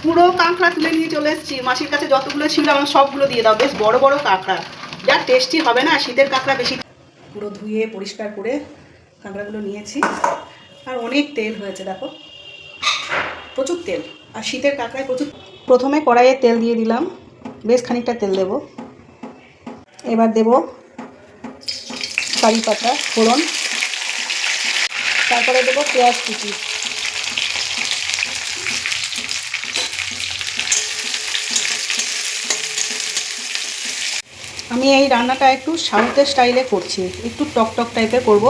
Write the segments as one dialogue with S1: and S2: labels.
S1: পুরো কাঁকড়া তুলে নিয়ে চলে এসেছি। মাসির কাছে যতগুলো ছিল আমার সবগুলো দিয়ে দাও। বেশ বড় বড় কাঁকড়া, যা টেস্টি হবে না, শীতের কাঁকড়া বেশি। পুরো ধুয়ে পরিষ্কার করে কাঁকড়াগুলো নিয়েছি। আর অনেক তেল হয়েছে, দেখো প্রচুর তেল। আর শীতের কাঁকড়ায় প্রচুর। প্রথমে কড়াইয়ে তেল দিয়ে দিলাম, বেশ খানিকটা তেল দেব। এবার দেব কারি পাতা ফোড়ন, তারপরে দেবো পেঁয়াজ কুচি। আমি এই রান্নাটা একটু সাউথের স্টাইলে করছি, একটু টক টক টাইপের করব,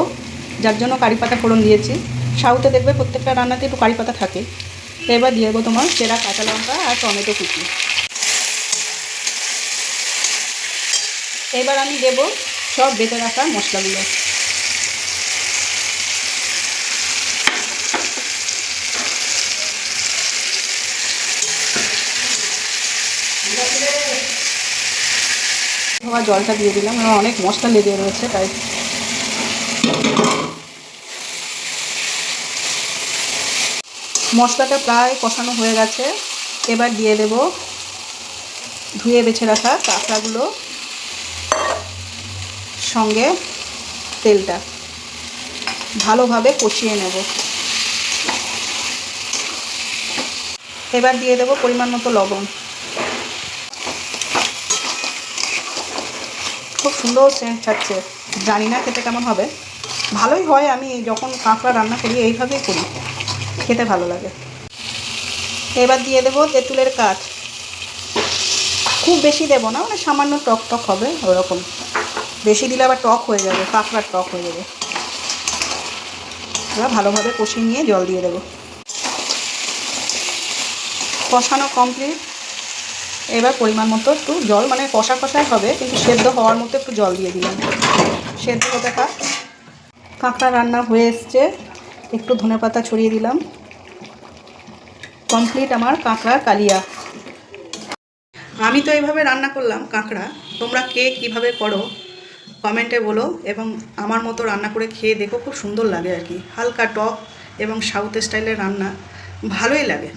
S1: যার জন্য কারি পাতা ফোড়ন দিয়েছি। সাউথে দেখবে প্রত্যেকটা রান্নাতে একটু কারি পাতা থাকে। এবার দিয়ে দেবো তোমার চেরা কাঁচা লঙ্কা আর টমেটো কুচি। এবার আমি দেব সব বেটে রাখা মশলাগুলো। ধোয়া জলটা দিয়ে দিলাম, আমার অনেক মশলা লেগে রয়েছে তাই। মশলাটা প্রায় কষানো হয়ে গেছে। এবার দিয়ে দেব ধুয়ে বেছে রাখা কাঁকড়াগুলো, সঙ্গে তেলটা ভালোভাবে কষিয়ে নেব। এবার দিয়ে দেব পরিমাণ মতো লবণ। খুব সুন্দর সেন্ট ছাড়ছে, জানি না খেতে কেমন হবে। ভালোই হয়, আমি যখন কাঁকড়া রান্না করি এইভাবেই করি, খেতে ভালো লাগে। এবার দিয়ে দেবো তেঁতুলের কাঠ। খুব বেশি দেবো না, মানে সামান্য টক টক হবে ওরকম। বেশি দিলে আবার টক হয়ে যাবে, কাঁকড়ার টক হয়ে যাবে। এবার ভালোভাবে কষিয়ে নিয়ে জল দিয়ে দেবো। কষানো কমপ্লিট। এবার পরিমাণ মতো একটু জল, মানে কষা কষাই হবে কিন্তু সেদ্ধ হওয়ার মতো একটু জল দিয়ে দিলাম, সেদ্ধ হতে থাক। কাঁকড়া রান্না হয়ে এসছে, একটু ধনেপাতা ছড়িয়ে দিলাম। কমপ্লিট আমার কাঁকড়ার কালিয়া। আমি তো এইভাবে রান্না করলাম কাঁকড়া, তোমরা কে কীভাবে করো কমেন্টে বলো, এবং আমার মতো রান্না করে খেয়ে দেখো, খুব সুন্দর লাগে আর কি। হালকা টক এবং সাউথ স্টাইলের রান্না, ভালোই লাগে।